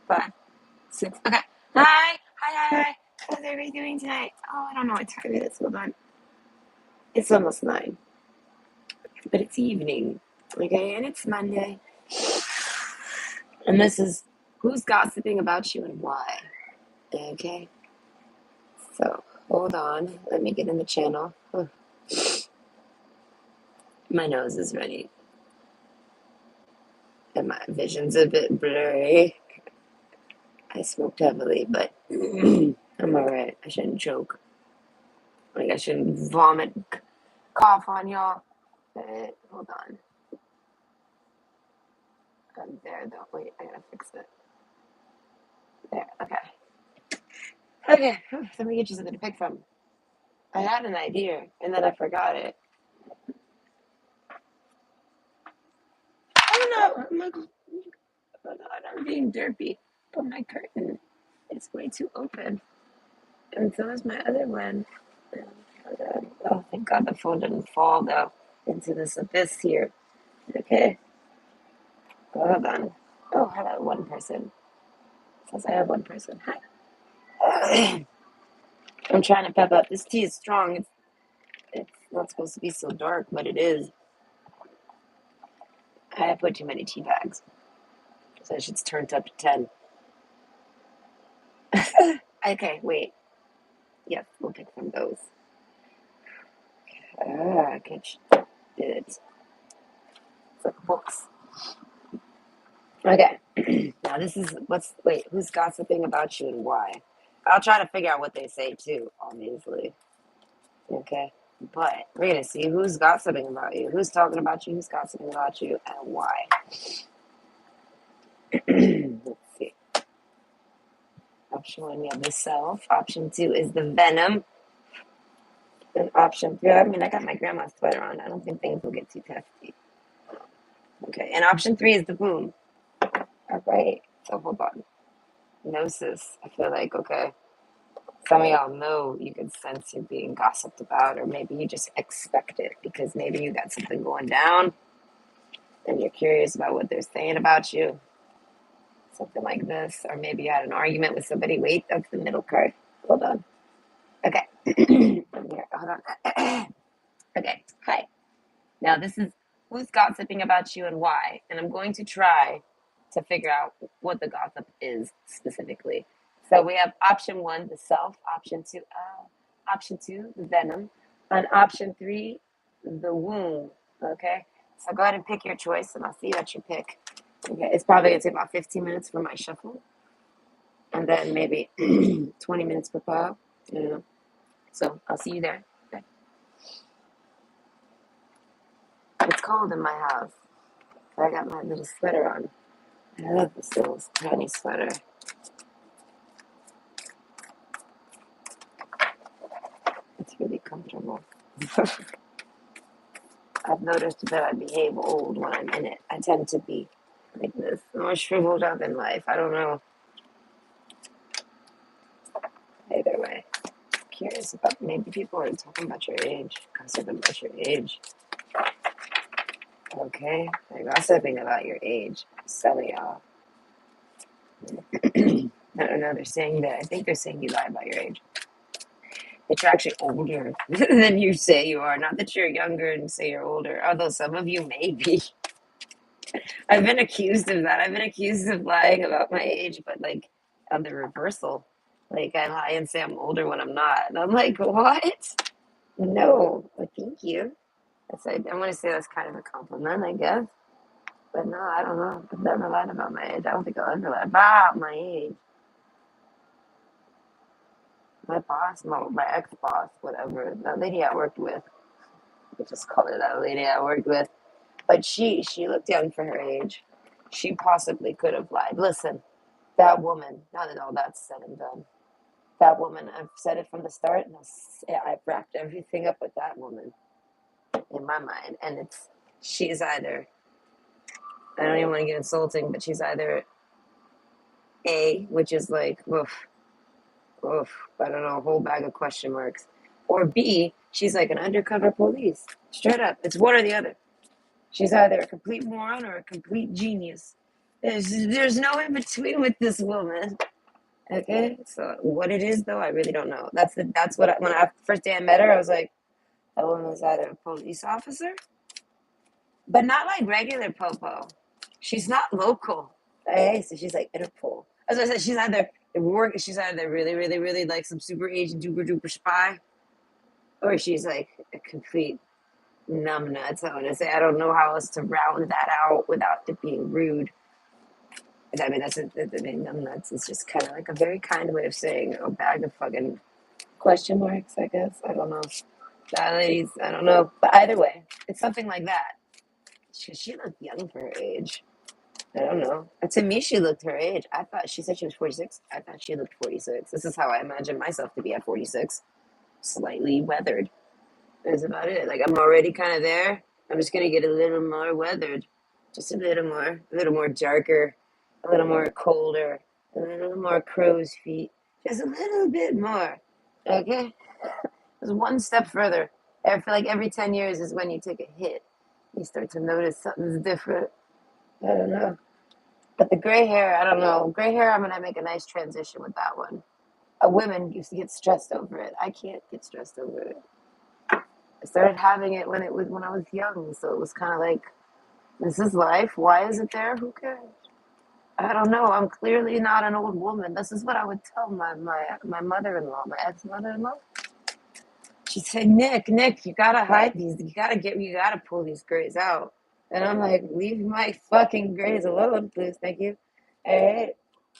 5, 6. Okay. Hi. Hi. How's everybody doing tonight? Oh, I don't know what time it is. Hold on. It's almost 9, but it's evening. Okay, and it's Monday. And this is who's gossiping about you and why. Okay. So hold on. Let me get in the channel. Oh, my nose is ready. And my vision's a bit blurry. I smoked heavily, but I'm alright. I shouldn't choke. Like, I shouldn't vomit, cough on y'all. But hold on. I'm there though. Wait, I gotta fix it. There, okay. Okay, let me get you something to pick from. I had an idea and then I forgot it. Oh no! I'm like, oh God, I'm being derpy. But my curtain is way too open. And so is my other one. Oh, thank God the phone didn't fall though into this abyss here. Okay, hold on. Oh, hello, one person. Says I have one person. Hi. I'm trying to pep up. This tea is strong. It's not supposed to be so dark, but it is. I put too many tea bags, so I should turn it up to 10. Okay, wait. Yes, we'll pick from those. Ah, catch it. It's like books. Okay. Now this is wait, who's gossiping about you and why? I'll try to figure out what they say too, obviously. Okay. But we're gonna see who's gossiping about you, who's talking about you, who's gossiping about you, and why. Let's see. Option 1, we have the self. Option 2 is the venom. And option 3, I mean, I got my grandma's sweater on. I don't think things will get too testy. Okay. And option 3 is the boom. All right. So hold on. Gnosis. I feel like, okay, some of y'all know you can sense you're being gossiped about, or maybe you just expect it because maybe you got something going down and you're curious about what they're saying about you. Something like this. Or maybe you had an argument with somebody. Wait, that's the middle card. Hold on. Okay. Here, hold on. Okay. Hi. Now, this is who's gossiping about you and why. And I'm going to try to figure out what the gossip is specifically. So we have option 1, the self. Option 2, the venom. And option 3, the wound. Okay. So go ahead and pick your choice, and I'll see you at your pick. Okay. It's probably going to take about 15 minutes for my shuffle, and then maybe 20 minutes per pile. You know. So I'll see you there. Okay. It's cold in my house. So I got my little sweater on. I love this little tiny sweater. It's really comfortable. I've noticed that I behave old when I'm in it. I tend to be like this, more shriveled up in life. I don't know. Either way, curious about maybe people are talking about your age, gossiping about your age. Okay, they're gossiping about your age. Some of y'all. I don't know. They're saying that. I think they're saying you lie about your age. That you're actually older than you say you are. Not that you're younger and say you're older, although some of you may be. I've been accused of that. I've been accused of lying about my age, but like on the reversal. Like I lie and say I'm older when I'm not. And I'm like, what? No, but thank you. I want to say that's kind of a compliment, I guess. But no, I don't know. I've never lied about my age. I don't think I'll ever lie about my age. My boss, my ex-boss, whatever, the lady I worked with, we just call her that lady I worked with. But she looked young for her age. She possibly could have lied. Listen, that woman, now that all that's said and done, that woman, I've said it from the start, and I've wrapped everything up with that woman in my mind. And she's either, I don't even want to get insulting, but she's either A, which is like, oof, I don't know, a whole bag of question marks, or B, she's like an undercover police. Straight up. It's one or the other. She's either a complete moron or a complete genius. There's no in between with this woman. Okay, so what it is though, I really don't know. That's what when I first day I met her, I was like, that woman was either a police officer, but not like regular popo. She's not local. Okay, so she's like Interpol. As I said, she's either really, really, really like some super agent duper duper spy, or she's like a complete numbnuts. I want to say I don't know how else to round that out without it being rude. I mean, I mean, numbnuts is just kind of like a very kind way of saying a bag of fucking question marks, I guess. I don't know. That lady's, I don't know. But either way, it's something like that. She looked young for her age. I don't know. To me, she looked her age. I thought she said she was 46. I thought she looked 46. This is how I imagine myself to be at 46. Slightly weathered. That's about it. Like, I'm already kind of there. I'm just going to get a little more weathered. Just a little more darker, a little more colder, a little more crow's feet. Just a little bit more. Okay? Just one step further. I feel like every 10 years is when you take a hit. You start to notice something's different. I don't know. But the gray hair, I don't know. Gray hair, I'm going to make a nice transition with that one. Women used to get stressed over it. I can't get stressed over it. I started having it when I was young, so it was kind of like, this is life. Why is it there? Who cares? I don't know. I'm clearly not an old woman. This is what I would tell my mother-in-law, my ex-mother-in-law. She'd say, Nick, you gotta hide these. You gotta pull these grays out. And I'm like, leave my fucking grays alone, please, thank you. Hey,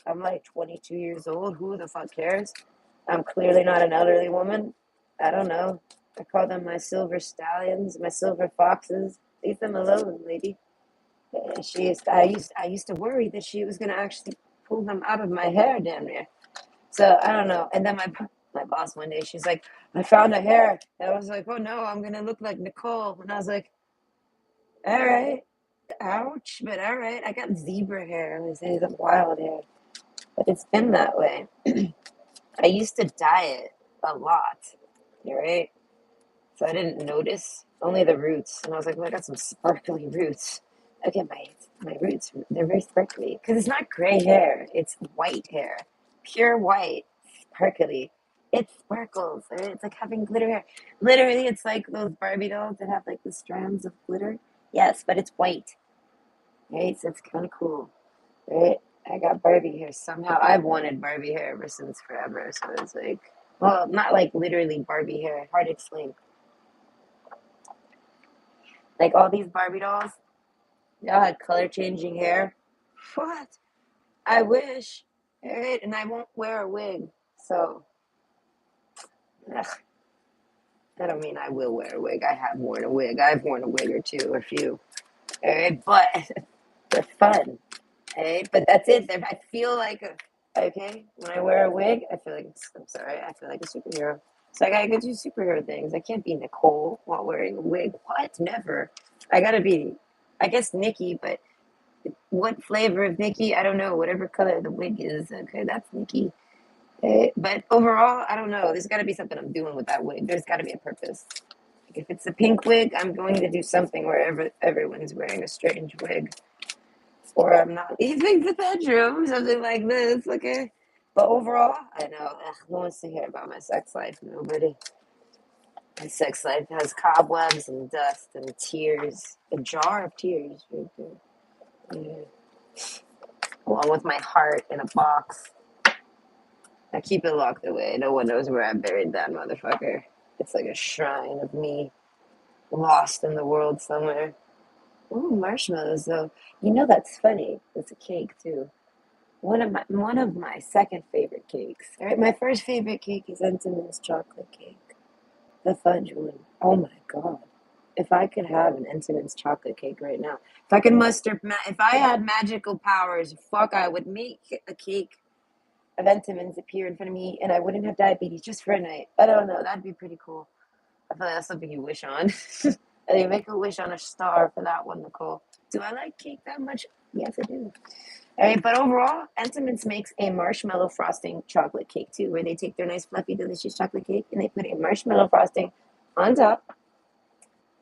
I'm like 22 years old. Who the fuck cares? I'm clearly not an elderly woman. I don't know. I call them my silver stallions, my silver foxes. Leave them alone, lady. I used to worry that she was gonna actually pull them out of my hair, damn near. So I don't know. And then my boss one day, she's like, I found a hair. And I was like, oh no, I'm gonna look like Nicole. And I was like, all right, ouch, but all right. I got zebra hair. I say the wild hair, but it's been that way. I used to dye it a lot. You're right. So I didn't notice only the roots, and I was like, well, I got some sparkly roots. Okay, my roots, they're very sparkly because it's not gray hair; it's white hair, pure white, sparkly. It sparkles. Right? It's like having glitter hair. Literally, it's like those Barbie dolls that have like the strands of glitter. Yes, but it's white. Right, so it's kind of cool. Right, I got Barbie hair somehow. I've wanted Barbie hair ever since forever. So it's like, well, not like literally Barbie hair. Hard to explain. Like all these Barbie dolls, they all had color changing hair. What? I wish. Alright, and I won't wear a wig. So, ugh, I don't mean I will wear a wig. I have worn a wig. I've worn a wig or two or a few. Alright, but they're fun. Alright, but that's it. I feel like, okay, when I wear a wig, I feel like, I'm sorry, I feel like a superhero. So I gotta go do superhero things. I can't be Nicole while wearing a wig. What? Never. I gotta be, I guess, Nikki, but what flavor of Nikki? I don't know. Whatever color the wig is. Okay, that's Nikki. But overall, I don't know. There's got to be something I'm doing with that wig. There's got to be a purpose. Like if it's a pink wig, I'm going to do something where everyone's wearing a strange wig. Or I'm not leaving the bedroom, something like this, okay? But overall, I know. Who wants to hear about my sex life? Nobody. My sex life has cobwebs and dust and tears. A jar of tears right there. Yeah. Along with my heart in a box. I keep it locked away. No one knows where I buried that motherfucker. It's like a shrine of me lost in the world somewhere. Ooh, marshmallows though. You know that's funny. It's a cake too. One of my second favorite cakes. All right, my first favorite cake is Entenmann's chocolate cake. The fudge one. Oh my god. If I could have an Entenmann's chocolate cake right now, if I could if I had magical powers, fuck, I would make a cake of Entenmann's appear in front of me, and I wouldn't have diabetes just for a night. I don't know. That'd be pretty cool. I feel like that's something you wish on. And you make a wish on a star for that one, Nicole. Do I like cake that much? Yes, I do. All right, but overall, Entenmann's makes a marshmallow frosting chocolate cake too, where they take their nice, fluffy, delicious chocolate cake and they put a marshmallow frosting on top,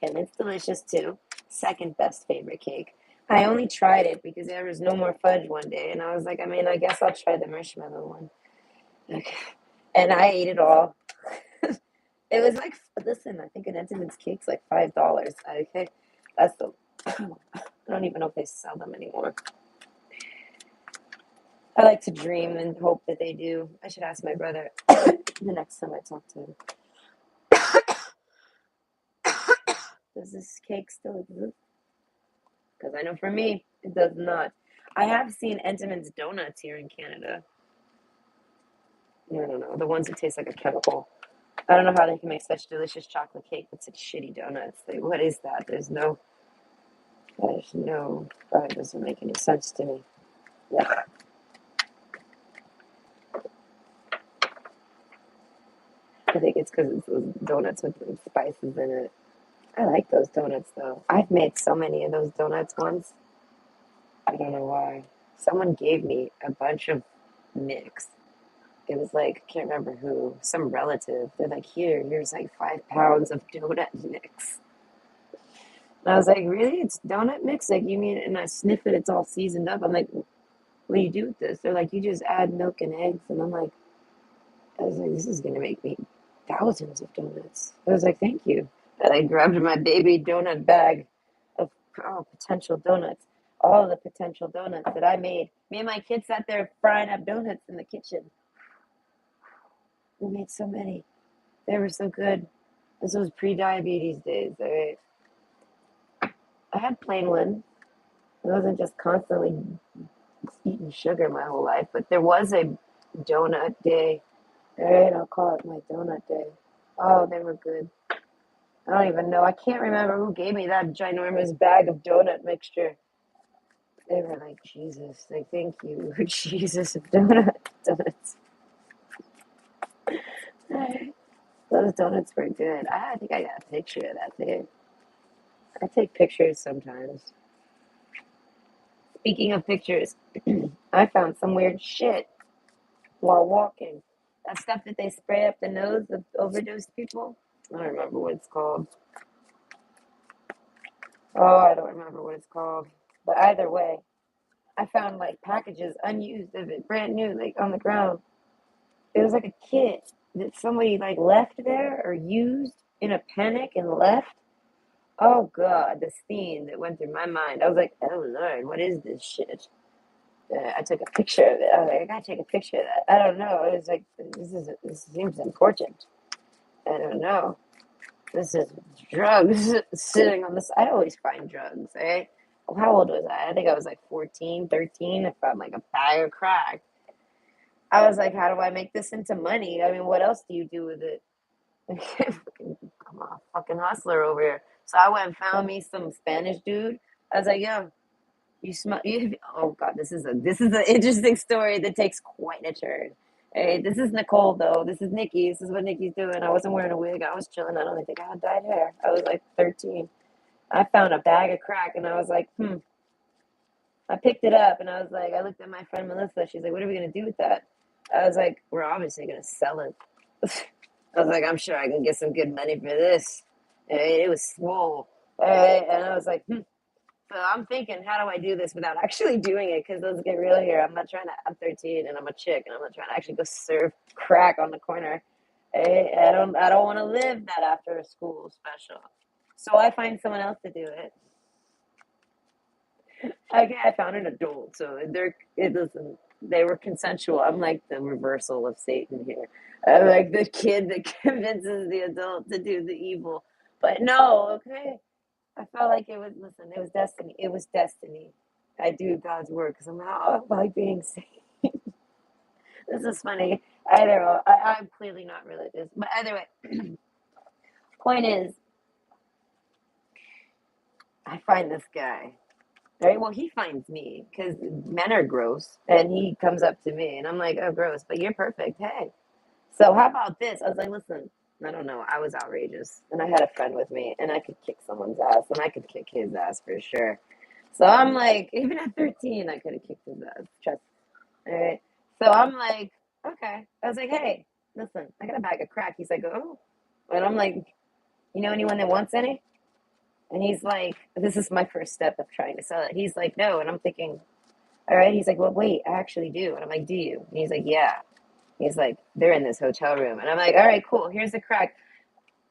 and it's delicious too. Second best favorite cake. I only tried it because there was no more fudge one day, and I was like, I mean, I guess I'll try the marshmallow one. Okay. And I ate it all. It was like, listen, I think an Entenmann's cake's like $5. Okay, that's the. I don't even know if they sell them anymore. I like to dream and hope that they do. I should ask my brother the next time I talk to him. Does this cake still exist? Because I know for me, it does not. I have seen Entenmann's donuts here in Canada. I don't know, the ones that taste like a chemical. I don't know how they can make such delicious chocolate cake with such shitty donuts. Like, what is that? It doesn't make any sense to me. Yeah. I think it's because it's those donuts with the spices in it. I like those donuts though. I've made so many of those donuts once. I don't know why. Someone gave me a bunch of mix. It was like, I can't remember who, some relative. They're like, here's like 5 pounds of donut mix. And I was like, really? It's donut mix? Like, you mean, and I sniff it, it's all seasoned up. I'm like, what do you do with this? They're like, you just add milk and eggs. And I was like, this is going to make me thousands of donuts. I was like, thank you. And I grabbed my baby donut bag of potential donuts. All the potential donuts that I made. Me and my kids sat there frying up donuts in the kitchen. We made so many. They were so good. This was pre-diabetes days. All right. I had plain one. I wasn't just constantly eating sugar my whole life, but there was a donut day. All right, I'll call it my donut day. Oh, they were good. I don't even know. I can't remember who gave me that ginormous bag of donut mixture. They were like, Jesus, like, thank you, Jesus, of donuts. Those donuts were good. I think I got a picture of that thing. I take pictures sometimes. Speaking of pictures, I found some weird shit while walking. That stuff that they spray up the nose of overdosed people. I don't remember what it's called. Oh, I don't remember what it's called. But either way, I found like packages unused of it, brand new, like on the ground. It was like a kit that somebody like left there or used in a panic and left. Oh God, the scene that went through my mind. I was like, oh Lord, what is this shit? I took a picture of it. I was like, I gotta take a picture of that. I don't know. It was like, this seems important. I don't know. This is drugs sitting on this. I always find drugs, right? Well, how old was I? I think I was like 14, 13. I found like a bag of crack. I was like, how do I make this into money? I mean, what else do you do with it? I'm a fucking hustler over here. So I went and found me some Spanish dude. I was like, yo, you smell? Oh God, this is an interesting story that takes quite a turn. Hey, this is Nicole though. This is Nikki. This is what Nikki's doing. I wasn't wearing a wig. I was chilling. I don't think I had dyed hair. I was like 13. I found a bag of crack and I was like, I picked it up and I was like, I looked at my friend Melissa. She's like, what are we gonna do with that? I was like, we're obviously gonna sell it. I was like, I'm sure I can get some good money for this. And it was small. And I was like, So I'm thinking, how do I do this without actually doing it? Because let's get real here. I'm 13 and I'm a chick and I'm not trying to actually go serve crack on the corner. I don't want to live that after a school special. So I find someone else to do it. Okay, I found an adult. So listen, they were consensual. I'm like the reversal of Satan here. I'm like the kid that convinces the adult to do the evil. But no, okay. I felt like listen, it was destiny. It was destiny. I do God's work because I'm not like being saved. This is funny. I'm clearly not religious. But either way, point is, I find this guy. Right? Well, he finds me because men are gross. And he comes up to me and I'm like, oh, gross, but you're perfect. Hey. So how about this? I was like, listen, I don't know. I was outrageous. And I had a friend with me and I could kick someone's ass and I could kick his ass for sure. So I'm like, even at 13, I could have kicked his ass. Trust me. All right. So I'm like, okay. I was like, hey, listen, I got a bag of crack. He's like, oh. And I'm like, you know anyone that wants any? And he's like, this is my first step of trying to sell it. He's like, no. And I'm thinking, all right. He's like, well, wait, I actually do. And I'm like, do you? And he's like, yeah. He's like, they're in this hotel room. And I'm like, all right, cool. Here's the crack.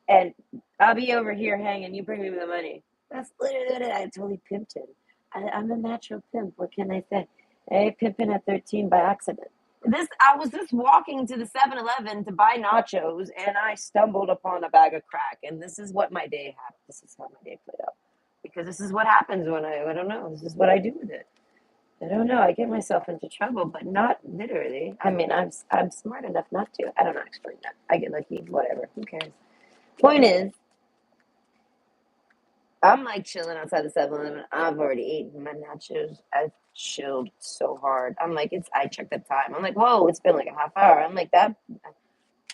And I'll be over here hanging. You bring me the money. That's literally what I totally pimped him. I'm a natural pimp. What can I say? Hey, pimping at 13 by accident. I was just walking to the 7-Eleven to buy nachos, and I stumbled upon a bag of crack. And this is what my day happened. This is how my day played out. Because this is what happens when I don't know. This is what I do with it. I don't know. I get myself into trouble, but not literally. I mean, I'm smart enough not to. I don't know. Explain that. I get lucky. Whatever. Who cares? Point is, I'm like chilling outside the 7-Eleven. I've already eaten my nachos. I've chilled so hard. I'm like, I checked the time. I'm like, whoa, it's been like a half hour. I'm like, that,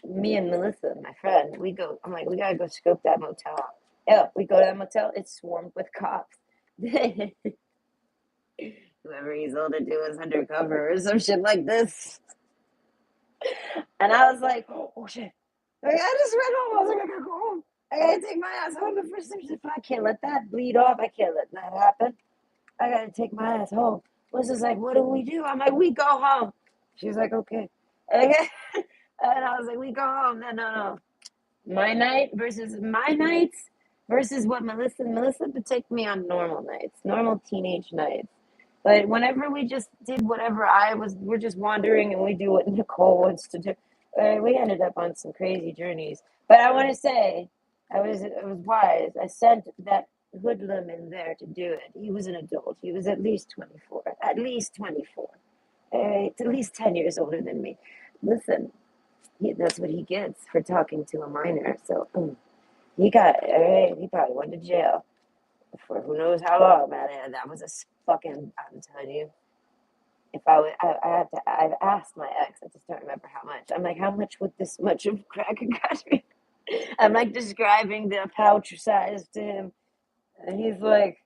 me and Melissa, my friend, I'm like, we gotta go scope that motel out. Yeah, we go to that motel. It's swarmed with cops. Whoever he's able to do is undercover or some shit like this. And I was like, oh shit. Like, I just ran home. I was like, I gotta go home. I gotta take my ass home. The first thing she said, I can't let that bleed off. I can't let that happen. I gotta take my ass home. Melissa's like, what do we do? I'm like, we go home. She's like, okay. Okay. And I was like, we go home. No, no, no. My nights versus what Melissa would take me on normal nights, normal teenage nights. But whenever we just did whatever we're just wandering and we do what Nicole wants to do. We ended up on some crazy journeys. But I want to say, I was wise. I sent that hoodlum in there to do it. He was an adult. He was at least 24. At least 24. At least 10 years older than me. Listen, that's what he gets for talking to a minor. So he probably went to jail for who knows how long, man. And that was a fucking, I'm telling you, if I would, I have to, I've asked my ex, I just don't remember how much. I'm like, how much would this much of crack have cost me? I'm like describing the pouch size to him, and he's like,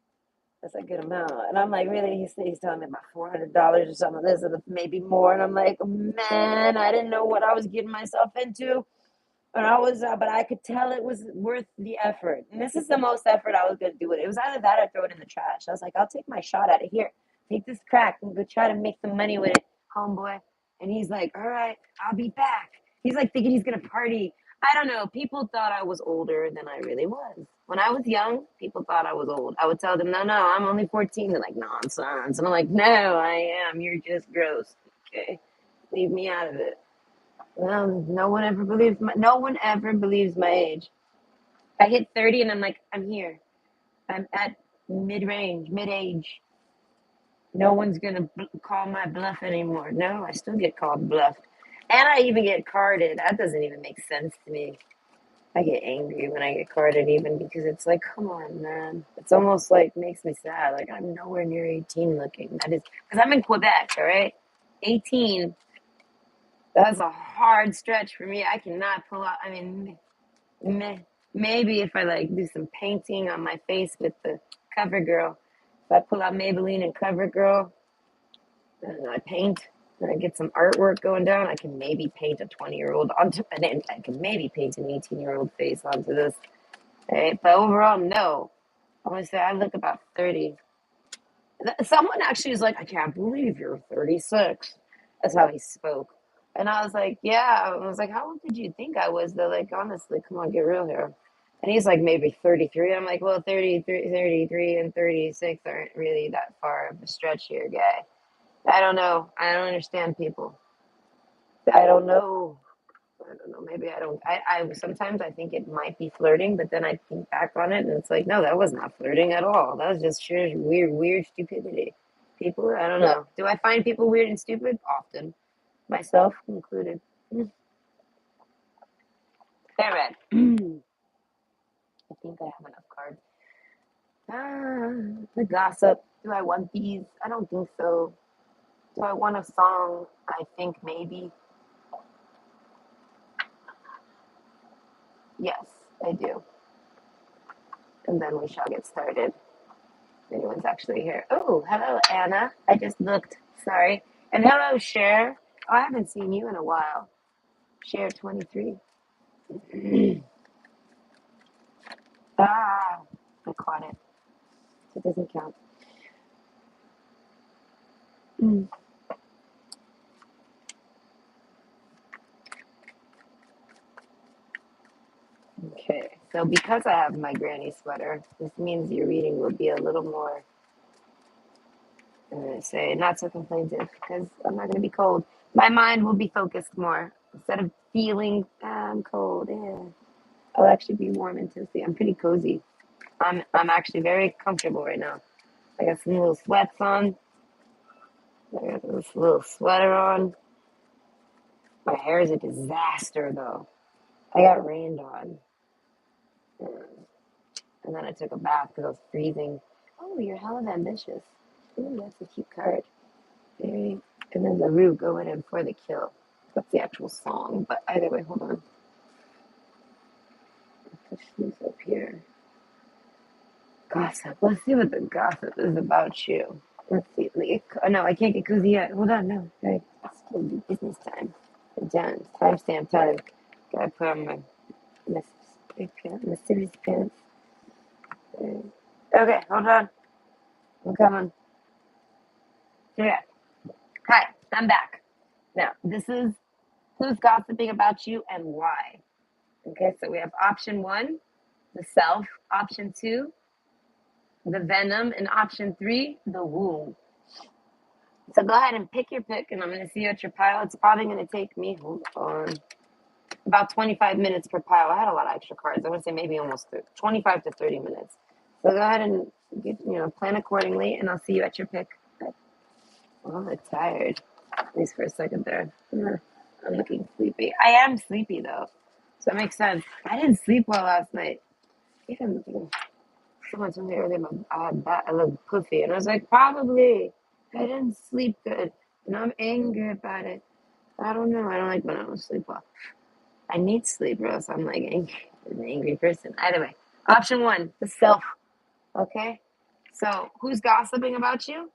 that's a good amount. And I'm like, really? He's telling me about $400 or something. This and maybe more. And I'm like, man, I didn't know what I was getting myself into. And but I could tell it was worth the effort. And this is the most effort I was going to do with it. It was either that or throw it in the trash. I was like, I'll take my shot at it. Here, take this crack and go try to make some money with it, homeboy. And he's like, all right, I'll be back. He's like thinking he's going to party. I don't know. People thought I was older than I really was. When I was young, people thought I was old. I would tell them, no, no, I'm only 14. They're like, nonsense. And I'm like, no, I am. You're just gross. Okay, leave me out of it. Well, no one ever believes my age. I hit 30 and I'm like, I'm here. I'm at mid age. No one's gonna call my bluff anymore. No, I still get called bluffed. And I even get carded. That doesn't even make sense to me. I get angry when I get carded even because it's like, come on, man. It's almost like makes me sad. Like I'm nowhere near 18 looking. That is because I'm in Quebec, all right? 18. That's a hard stretch for me. I cannot pull out. I mean, maybe if I like do some painting on my face with the CoverGirl, if I pull out Maybelline and CoverGirl and I paint and I get some artwork going down, I can maybe paint a 20-year-old onto and I can maybe paint an 18-year-old face onto this. Right? But overall, no. I want to say I look about 30. Someone actually was like, I can't believe you're 36. That's how he spoke. And I was like, yeah. I was like, how old did you think I was? Though, like, honestly, come on, get real here. And he's like, maybe 33. I'm like, well, 33 and 36 aren't really that far of a stretch here, guy. I don't know. I don't understand people. I don't know. I don't know. Maybe I don't. I sometimes I think it might be flirting, but then I think back on it and it's like, no, that was not flirting at all. That was just sheer weird stupidity. People, I don't know. Do I find people weird and stupid? Often, myself included. All right. I think I have enough cards. The gossip. Do I want these? I don't think so. Do I want a song? I think maybe. Yes, I do. And then we shall get started. Anyone's actually here. Oh, hello, Anna. I just looked. Sorry. And hello, Cher. Oh, I haven't seen you in a while. Cher 23. Ah. I caught it. So it doesn't count. Mm. Okay, so because I have my granny sweater, this means your reading will be a little more, I'm going to say, not so complaintive because I'm not going to be cold. My mind will be focused more. Instead of feeling, I'm cold, yeah, I'll actually be warm and toasty. I'm pretty cozy. I'm actually very comfortable right now. I got some little sweats on. I got this little sweater on. My hair is a disaster though. I got rained on. And then I took a bath because I was freezing. Oh, you're hella ambitious. Ooh, that's a cute card. Very. And then the Rue going in for the kill. That's the actual song. But either way, hold on. Push these up here. Gossip. Let's see what the gossip is about you. Let's see. Oh, no, I can't get cozy yet. Hold on, no. Okay. It's still business time. I'm done. Timestamp time. Gotta put on my serious pants. Okay, hold on. I'm coming. Okay. Hi, I'm back. Now, this is who's gossiping about you and why. Okay, so we have option one, the self, option two, the venom, and option three, the womb. So go ahead and pick your pick, and I'm going to see you at your pile. It's probably going to take me, hold on, about 25 minutes per pile. I had a lot of extra cards. I would say maybe almost 25 to 30 minutes. So go ahead and plan accordingly, and I'll see you at your pick. Oh, I'm tired. At least for a second there. I'm looking sleepy. I am sleepy though, so that makes sense. I didn't sleep well last night. Even someone told me earlier I look puffy, and I was like, probably I didn't sleep good, and I'm angry about it. I don't know. I don't like when I don't sleep well. I need sleep, or else I'm like an angry person. Either way, option one, the self. Okay, so who's gossiping about you?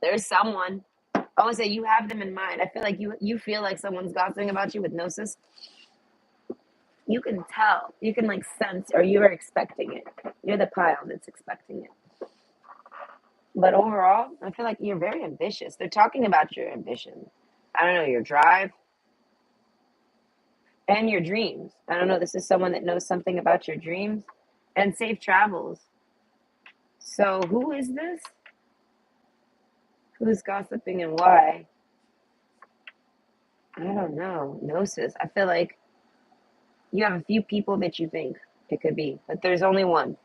There's someone. I would say you have them in mind. I feel like you feel like someone's gossiping about you with gnosis. You can tell. You can like sense, or you are expecting it. You're the pile that's expecting it. But overall, I feel like you're very ambitious. They're talking about your ambition. I don't know, your drive and your dreams. I don't know. This is someone that knows something about your dreams and safe travels. So who is this? Who's gossiping and why? I don't know. Gnosis. I feel like you have a few people that you think it could be, but there's only one.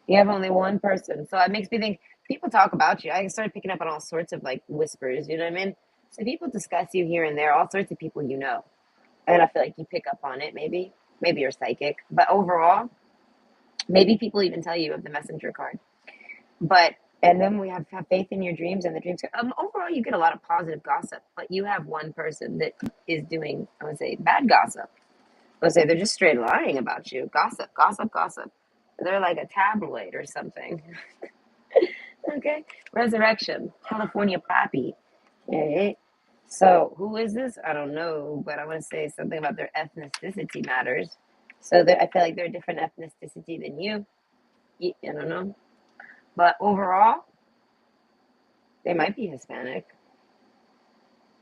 You have only one person. So it makes me think people talk about you. I started picking up on all sorts of like whispers, you know what I mean? So people discuss you here and there, all sorts of people you know. And I feel like you pick up on it, maybe. Maybe you're psychic. But overall, maybe people even tell you of the messenger card. But and then we have faith in your dreams and the dreams. Overall, you get a lot of positive gossip, but you have one person that is doing, I would say, bad gossip. I would say they're just straight lying about you. Gossip, gossip, gossip. They're like a tabloid or something. Okay. Resurrection, California Poppy. Okay. So who is this? I don't know, but I want to say something about their ethnicity matters. So I feel like they're a different ethnicity than you. I don't know. But overall, they might be Hispanic.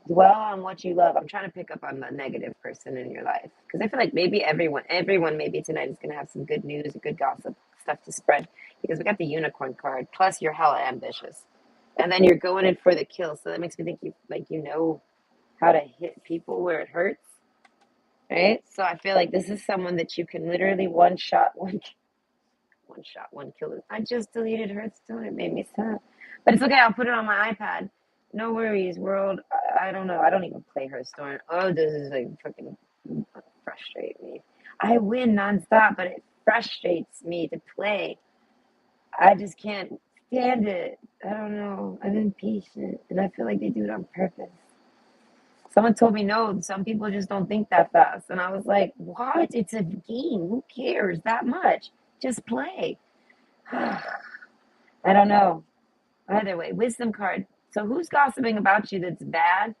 Dwell on what you love. I'm trying to pick up on the negative person in your life because I feel like maybe everyone maybe tonight is going to have some good news, good gossip stuff to spread because we got the unicorn card. Plus, you're hella ambitious, and then you're going in for the kill. So that makes me think you know how to hit people where it hurts, right? So I feel like this is someone that you can literally one shot, one kill. I just deleted Hearthstone. It made me sad. But it's okay. I'll put it on my iPad. No worries, world. I don't know. I don't even play Hearthstone. Oh, this is like freaking frustrate me. I win nonstop, but it frustrates me to play. I just can't stand it. I don't know. I'm impatient, and I feel like they do it on purpose. Someone told me no, some people just don't think that fast. And I was like, what? It's a game. Who cares that much? Just play. I don't know. Either way, wisdom card. So who's gossiping about you that's bad?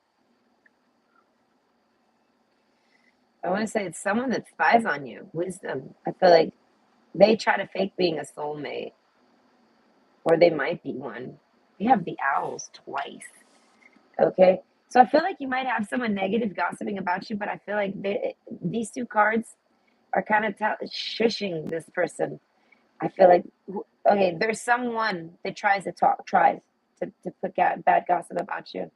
I want to say it's someone that spies on you. Wisdom. I feel like They try to fake being a soulmate, or they might be one. We have the owls twice. Okay. So I feel like you might have someone negative gossiping about you, but I feel like these two cards are kind of shushing this person. I feel like, okay, there's someone that tries to put bad gossip about you.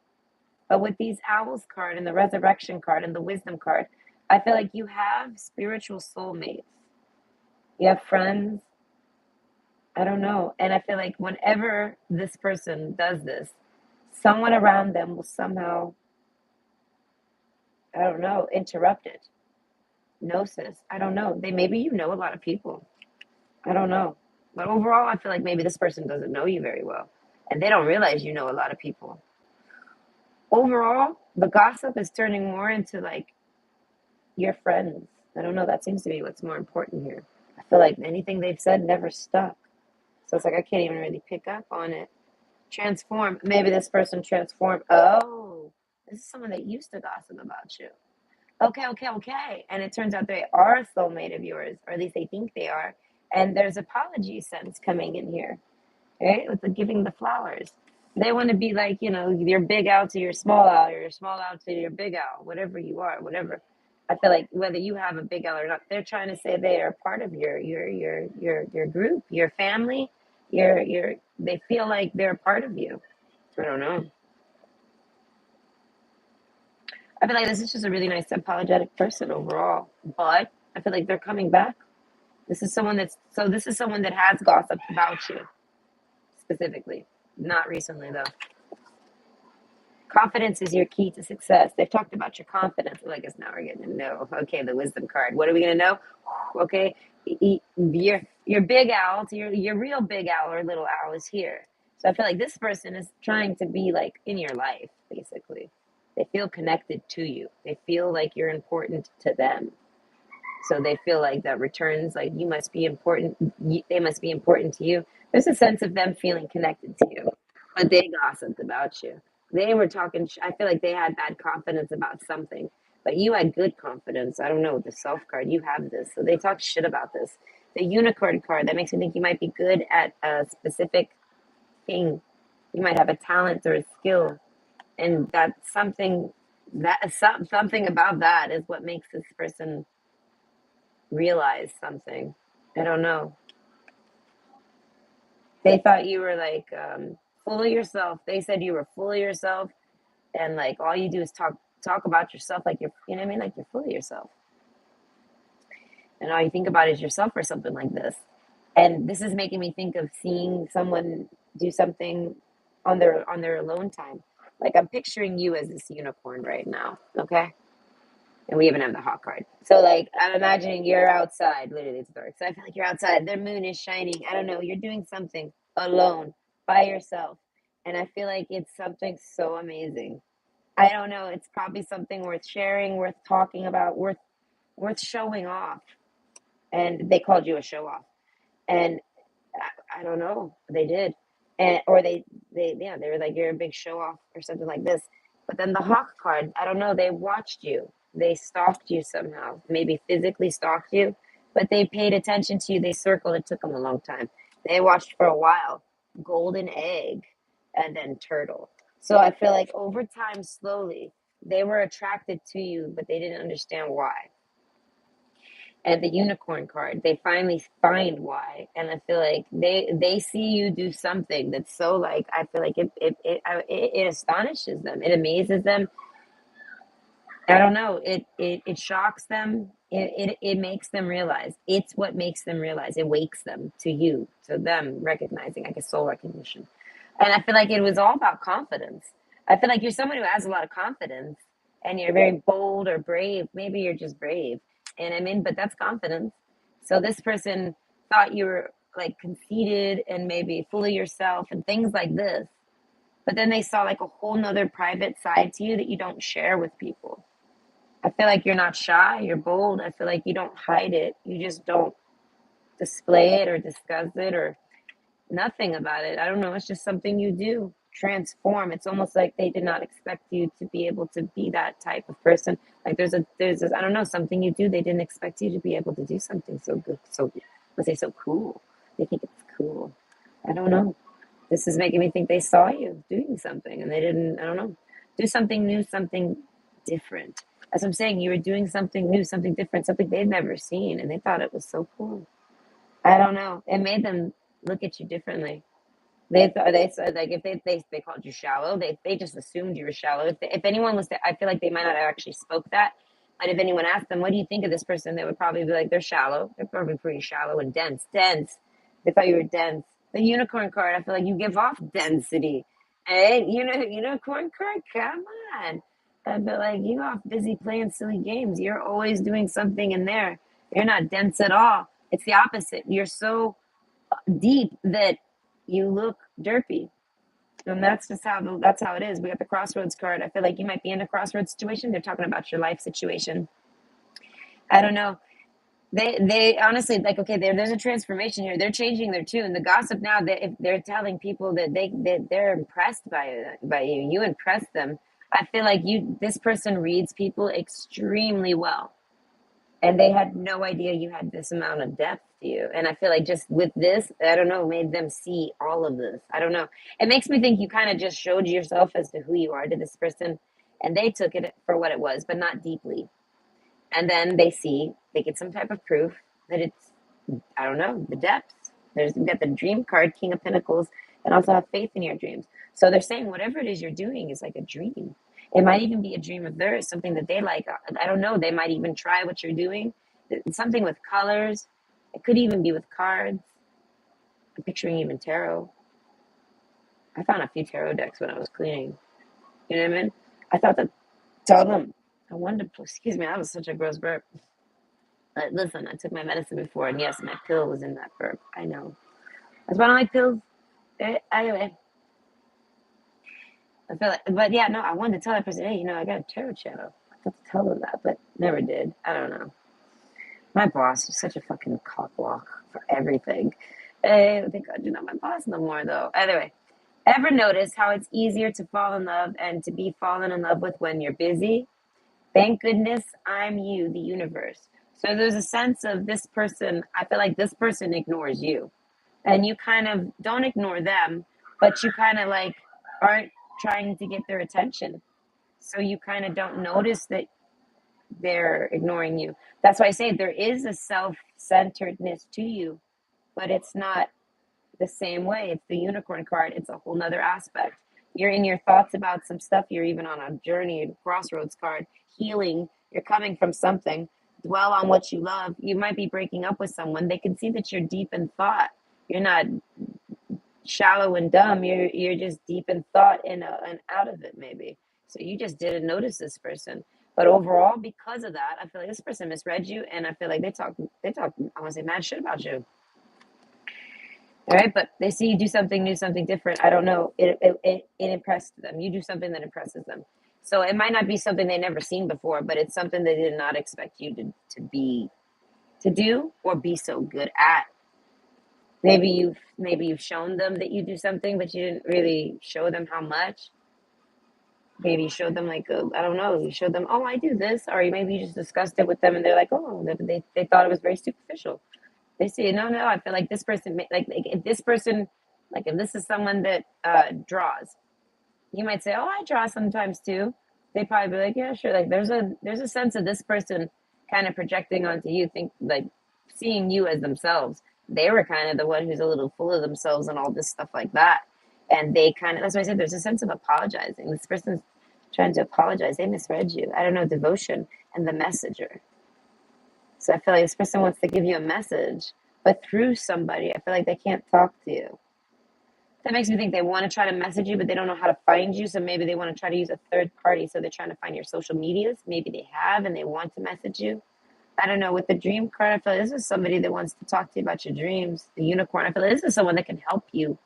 But with these owls card and the resurrection card and the wisdom card, I feel like you have spiritual soulmates. You have friends. I don't know. And I feel like whenever this person does this, someone around them will somehow, I don't know, interrupt it. Gnosis. I don't know. They maybe you know a lot of people. I don't know. But overall, I feel like maybe this person doesn't know you very well. And they don't realize you know a lot of people. Overall, the gossip is turning more into like your friends. I don't know. That seems to be what's more important here. I feel like anything they've said never stuck. So it's like I can't even really pick up on it. Transform. Maybe this person transformed. Oh, this is someone that used to gossip about you. Okay, okay, okay. And it turns out they are a soulmate of yours, or at least they think they are. And there's apology sense coming in here, right? With the giving the flowers. They want to be like, your big owl to your small owl, or your small owl to your big owl, whatever you are, whatever. I feel like whether you have a big owl or not, they're trying to say they are part of your group, your family, they feel like they're a part of you. I don't know. I feel like this is just a really nice apologetic person overall. But I feel like they're coming back. This is someone that has gossiped about you specifically. Not recently though. Confidence is your key to success. They've talked about your confidence. Well, I guess now we're getting to know. Okay, the wisdom card. What are we gonna know? Okay, your big owl to your real big owl or little owl is here. So I feel like this person is trying to be like in your life, basically. They feel connected to you. They feel like you're important to them. So they feel like that returns like you must be important. They must be important to you. There's a sense of them feeling connected to you, but they gossiped about you. They were talking. I feel like they had bad confidence about something, but you had good confidence. I don't know, with the self card, you have this. So they talk shit about this. The unicorn card, that makes me think you might be good at a specific thing. You might have a talent or a skill, and that's something something about that is what makes this person realize something. I don't know. They thought you were like full of yourself. They said you were full of yourself, and like all you do is talk about yourself, like you know what I mean, like you're full of yourself, and all you think about is yourself or something like this. And this is making me think of seeing someone do something on their alone time. Like I'm picturing you as this unicorn right now, okay? And we even have the hawk card. So like I'm imagining you're outside. Literally, it's dark. So I feel like you're outside. The moon is shining. I don't know. You're doing something alone by yourself, and I feel like it's something so amazing. I don't know. It's probably something worth sharing, worth talking about, worth showing off. And they called you a show off, and I don't know. They did, and or they yeah they were like you're a big show off or something like this. But then the hawk card, I don't know. They watched you. They stalked you somehow. Maybe physically stalked you, but they paid attention to you. They circled. It took them a long time. They watched for a while. Golden egg, and then turtle. So I feel like over time, slowly, they were attracted to you, but they didn't understand why. And the unicorn card, they finally find why, and I feel like they see you do something that's so like I feel like it astonishes them, it amazes them. I don't know, it shocks them, it makes them realize, it's what makes them realize, it wakes them to you, to them recognizing, I guess, soul recognition. And I feel like it was all about confidence. I feel like you're someone who has a lot of confidence, and you're very bold or brave. Maybe you're just brave. And I mean, but that's confidence. So this person thought you were like conceited and maybe full of yourself and things like this. But then they saw like a whole nother private side to you that you don't share with people. I feel like you're not shy, you're bold. I feel like you don't hide it. You just don't display it or discuss it or nothing about it. I don't know. It's just something you do. Transform. It's almost like they did not expect you to be able to be that type of person. Like there's this, I don't know, something you do. They didn't expect you to be able to do something so good. So good. Was they so cool? They think it's cool. I don't know. This is making me think they saw you doing something and they didn't, I don't know, do something new, something different. As I'm saying, you were doing something new, something different, something they'd never seen, and they thought it was so cool. I don't know. It made them look at you differently. They thought they said like if they called you shallow, they just assumed you were shallow. If anyone was to, I feel like they might not have actually spoke that. But if anyone asked them, "What do you think of this person?" they would probably be like, "They're shallow. They're probably pretty shallow and dense. Dense. They thought you were dense." The unicorn card, I feel like you give off density. Hey, unicorn card, come on. I feel like you off busy playing silly games. You're always doing something in there. You're not dense at all. It's the opposite. You're so deep that you look derpy. And that's how it is. We got the crossroads card. I feel like you might be in a crossroads situation. They're talking about your life situation. I don't know. They honestly like okay. There's a transformation here. They're changing their tune. The gossip now. If they're telling people that they're impressed by you. You impress them. I feel like this person reads people extremely well, and they had no idea you had this amount of depth to you. And I feel like just with this, I don't know, made them see all of this. I don't know. It makes me think you kind of just showed yourself as to who you are to this person, and they took it for what it was, but not deeply. And then they get some type of proof that it's, I don't know, the depths. You got the dream card, King of Pentacles, and also have faith in your dreams. So they're saying whatever it is you're doing is like a dream. It might even be a dream of theirs, something that they like. I don't know. They might even try what you're doing. Something with colors. It could even be with cards. I'm picturing even tarot. I found a few tarot decks when I was cleaning. You know what I mean? I thought that, tell them. I wanted to, excuse me, that was such a gross burp. But listen, I took my medicine before, and yes, my pill was in that burp. I know. That's why I don't like pills. Anyway, I feel like, but yeah, no, I wanted to tell that person, hey, I got a tarot channel. I thought to tell them that, but never did. I don't know. My boss is such a fucking cockblock for everything. Hey, thank God you're not my boss no more, though. Anyway, ever notice how it's easier to fall in love and to be fallen in love with when you're busy? Thank goodness I'm you, the universe. So there's a sense of this person, I feel like this person ignores you. And you kind of don't ignore them, but you kind of like aren't trying to get their attention. So you kind of don't notice that they're ignoring you. That's why I say there is a self centeredness to you, but it's not the same way. It's the unicorn card, it's a whole nother aspect. You're in your thoughts about some stuff, you're even on a journey, a crossroads card, healing, you're coming from something. Dwell on what you love. You might be breaking up with someone. They can see that you're deep in thought. You're not shallow and dumb. You're just deep in thought and out of it maybe. So you just didn't notice this person. But overall, because of that, I feel like this person misread you, and I feel like they talk. I want to say mad shit about you. All right, but they see you do something new, something different. I don't know. It impressed them. You do something that impresses them. So it might not be something they never seen before, but it's something they did not expect you to do or be so good at. Maybe you've shown them that you do something, but you didn't really show them how much. Maybe you showed them like I don't know. You showed them, oh, I do this, or maybe you just discussed it with them, and they're like, oh, they thought it was very superficial. They say, no, no, I feel like this person, like if this person, like if this is someone that draws, you might say, oh, I draw sometimes too. They probably be like, yeah, sure. Like there's a sense of this person kind of projecting onto you, think like seeing you as themselves. They were kind of the one who's a little full of themselves and all this stuff like that. And they kind of, that's why I said there's a sense of apologizing. This person's trying to apologize. They misread you. I don't know, devotion and the messenger. So I feel like this person wants to give you a message, but through somebody. I feel like they can't talk to you. That makes me think they want to try to message you, but they don't know how to find you. So maybe they want to try to use a third party. So they're trying to find your social medias. Maybe they have and they want to message you. I don't know. With the dream card, I feel like this is somebody that wants to talk to you about your dreams. The unicorn, I feel like this is someone that can help you,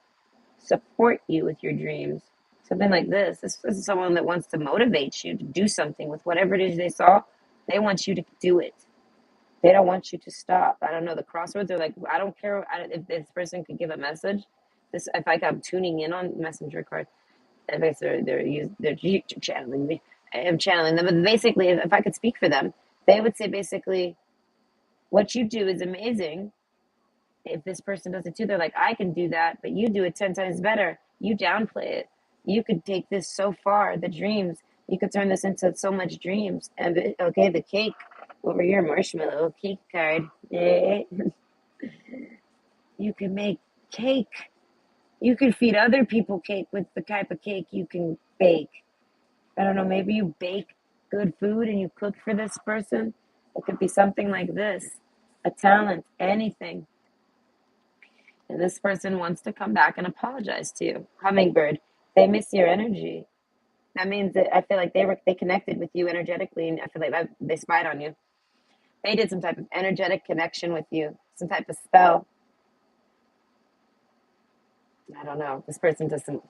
support you with your dreams. Something like this. This is someone that wants to motivate you to do something with whatever it is they saw. They want you to do it. They don't want you to stop. I don't know. The crossroads are like, I don't care if this person could give a message. This, if I'm tuning in on messenger card, if they're channeling me, I'm channeling them. But basically, if I could speak for them, they would say basically, what you do is amazing, if this person does it too, they're like, I can do that, but you do it 10 times better. You downplay it. You could take this so far, the dreams. You could turn this into so much dreams. And okay, the cake over here, marshmallow cake card. Eh, you can make cake. You can feed other people cake with the type of cake you can bake. I don't know, maybe you bake good food and you cook for this person. It could be something like this, a talent, anything. And this person wants to come back and apologize to you. Hummingbird, they miss your energy. That means that I feel like they connected with you energetically, and I feel like they spied on you. They did some type of energetic connection with you, some type of spell. I don't know. This person does some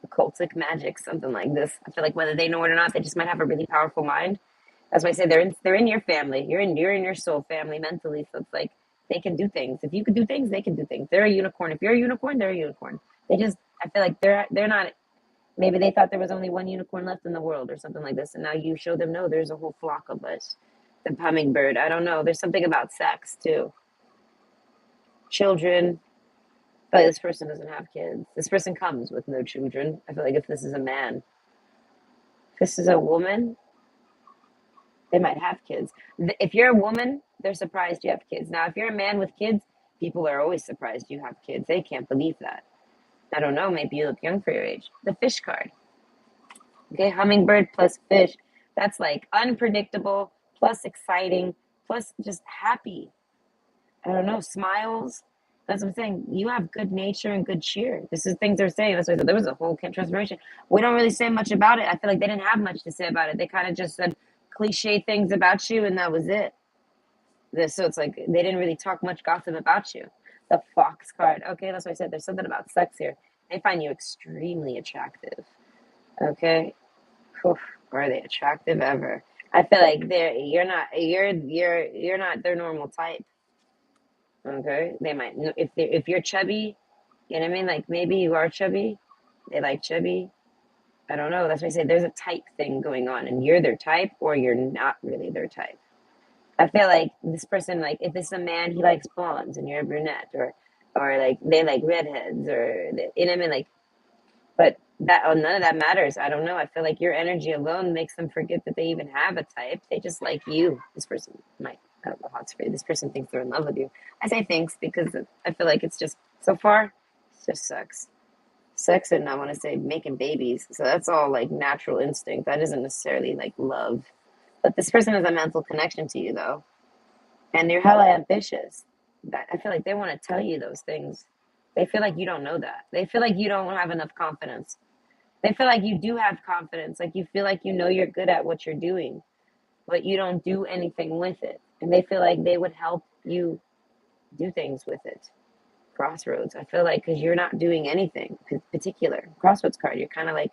occultic magic, something like this. I feel like whether they know it or not, they just might have a really powerful mind. That's why I say they're in your family. You're in your soul family mentally. So it's like they can do things. If you could do things, they can do things. They're a unicorn. If you're a unicorn, they're a unicorn. They just I feel like they're not. Maybe they thought there was only one unicorn left in the world or something like this, and now you show them no, there's a whole flock of us. The hummingbird. I don't know. There's something about sex too. Children. I feel like this person doesn't have kids. This person comes with no children. I feel like if this is a man, if this is a woman, they might have kids. If you're a woman, they're surprised you have kids. Now, if you're a man with kids, people are always surprised you have kids. They can't believe that. I don't know. Maybe you look young for your age. The fish card. Okay, hummingbird plus fish. That's like unpredictable, plus exciting, plus just happy. I don't know, smiles. That's what I'm saying. You have good nature and good cheer. This is things they're saying. That's why I said there was a whole transformation. We don't really say much about it. I feel like they didn't have much to say about it. They kind of just said cliche things about you, and that was it. So it's like they didn't really talk much gossip about you. The fox card. Okay, that's why I said there's something about sex here. They find you extremely attractive. Okay, Oof, are they attractive ever? I feel like you're not their normal type. Okay, they might if you're chubby, you know what I mean. Like maybe you are chubby. They like chubby. I don't know. That's why I say there's a type thing going on, and you're their type, or you're not really their type. I feel like this person, like if it's a man, he likes blondes, and you're a brunette, or like they like redheads, you know what I mean. Like, but that none of that matters. I don't know. I feel like your energy alone makes them forget that they even have a type. They just like you. This person might. I don't know how to phrase. This person thinks they're in love with you. I say thinks because I feel like it's just so far, it's just sex, and I want to say making babies. So that's all like natural instinct. That isn't necessarily like love. But this person has a mental connection to you though, and you're hella ambitious. That I feel like they want to tell you those things. They feel like you don't know that. They feel like you don't have enough confidence. They feel like you do have confidence. Like you feel like you know you're good at what you're doing, but you don't do anything with it. And they feel like they would help you do things with it. Crossroads. I feel like because you're not doing anything particular. Crossroads card. You're kind of like,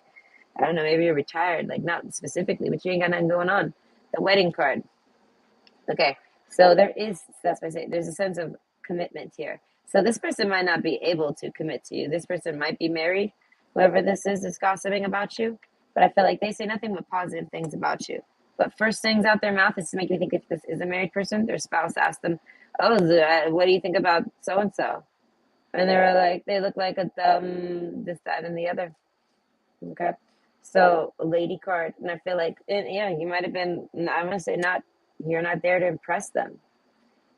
I don't know, maybe you're retired, like not specifically, but you ain't got nothing going on. The wedding card. Okay. So that's why I say there's a sense of commitment here. So this person might not be able to commit to you. This person might be married, whoever this is gossiping about you. But I feel like they say nothing but positive things about you. But first things out their mouth is to make me think if this is a married person, their spouse asked them, "Oh, what do you think about so and so?" And they were like, "They look like a this, that, and the other." Okay, so a lady card, and I feel like, yeah, you might have been. I'm gonna say not. You're not there to impress them,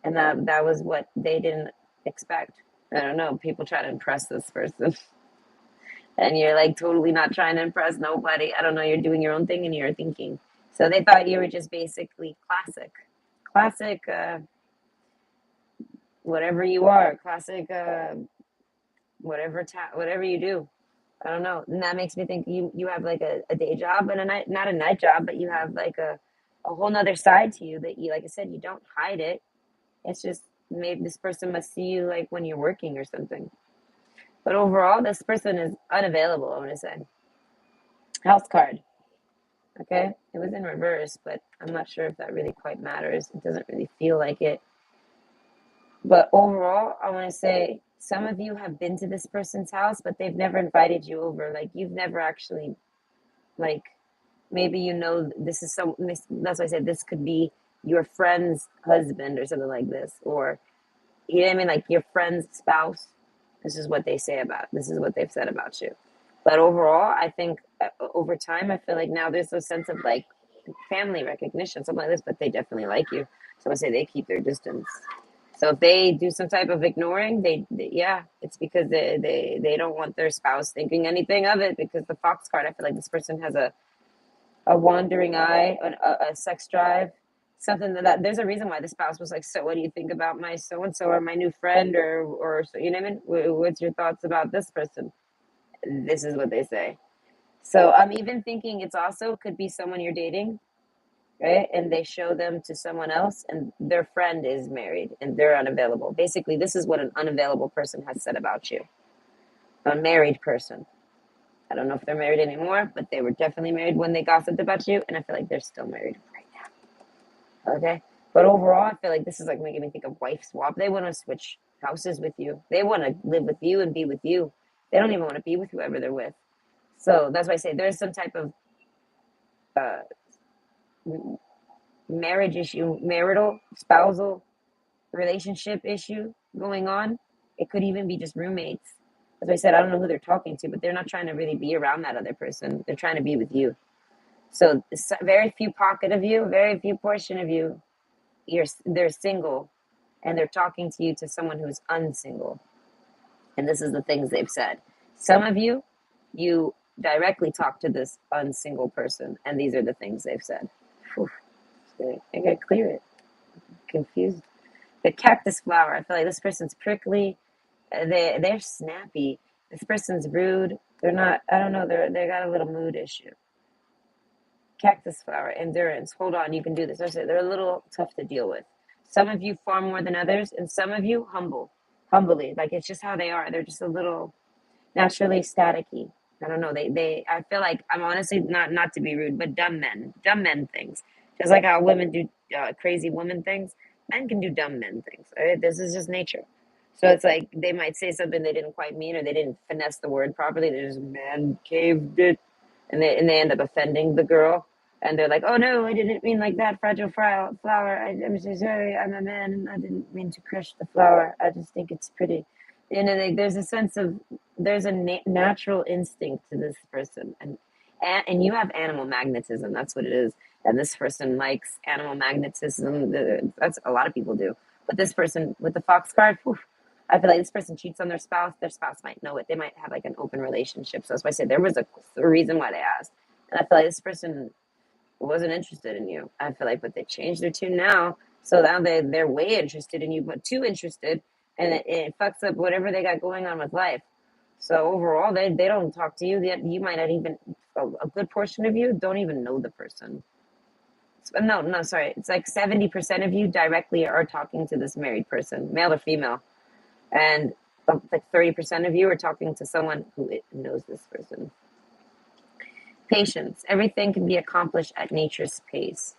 and that was what they didn't expect. I don't know. People try to impress this person, and you're like totally not trying to impress nobody. I don't know. You're doing your own thing, and you're thinking. So they thought you were just basically classic. Whatever you are, classic. Whatever you do. I don't know. And that makes me think you have like a day job and a night, not a night job, but you have like a whole nother side to you that you, like I said, you don't hide it. It's just maybe this person must see you like when you're working or something. But overall, this person is unavailable, I'm going to say. Health card. Okay. It was in reverse, but I'm not sure if that really quite matters. It doesn't really feel like it. But overall, I want to say some of you have been to this person's house, but they've never invited you over. Like you've never actually like maybe this is that's why I said this could be your friend's husband or something like this, or You know what I mean? Like your friend's spouse. This is what they say about. This is what they've said about you. But overall, I think over time, I feel like now there's a sense of like family recognition, something like this. But they definitely like you. So I say they keep their distance. So if they do some type of ignoring, yeah, it's because they don't want their spouse thinking anything of it. Because the fox card, I feel like this person has a wandering eye, a sex drive, something that there's a reason why the spouse was like, so what do you think about my so and so or my new friend or so, you know what I mean? What's your thoughts about this person? This is what they say. So I'm even thinking it's also could be someone you're dating, right? And they show them to someone else, and their friend is married and they're unavailable. Basically, this is what an unavailable person has said about you. A married person. I don't know if they're married anymore, but they were definitely married when they gossiped about you, and I feel like they're still married right now. Okay? But overall, I feel like this is like making me think of wife swap. They want to switch houses with you. They want to live with you and be with you. They don't even want to be with whoever they're with. So that's why I say there's some type of uh, marriage issue, marital, spousal relationship issue going on. It could even be just roommates. As I said, I don't know who they're talking to, but they're not trying to really be around that other person. They're trying to be with you. So very few pocket of you, very few portion of you, they're single, and they're talking to you to someone who's unsingle. And this is the things they've said. Some of you, you directly talk to this unsingle person, and these are the things they've said. Whew, I gotta clear it. Confused. The cactus flower. I feel like this person's prickly. They're snappy. This person's rude. They're not. I don't know. They got a little mood issue. Cactus flower, endurance. Hold on, you can do this. They're a little tough to deal with. Some of you far more than others, and some of you humbly. Like it's just how they are. They're just a little naturally staticky. I don't know. I feel like I'm honestly not to be rude, but dumb men things. Just like how women do crazy woman things, men can do dumb men things. All right, this is just nature. So it's like they might say something they didn't quite mean, or they didn't finesse the word properly. They just man caved it, and they end up offending the girl. And they're like, "Oh no, I didn't mean like that, fragile flower. I'm so sorry. I'm a man, and I didn't mean to crush the flower. I just think it's pretty." You know, like, there's a sense of there's a natural instinct to this person, and you have animal magnetism. That's what it is. And this person likes animal magnetism. That's a lot of people do. But this person with the fox card, whew, I feel like this person cheats on their spouse. Their spouse might know it. They might have like an open relationship. So that's why I said there was a reason why they asked. And I feel like this person wasn't interested in you. I feel like, but they changed their tune now. So now they're way interested in you, but too interested, and it fucks up whatever they got going on with life. So overall, they don't talk to you. You might not even a good portion of you don't even know the person. No, sorry. It's like 70% of you directly are talking to this married person, male or female, and like 30% of you are talking to someone who knows this person. Patience. Everything can be accomplished at nature's pace.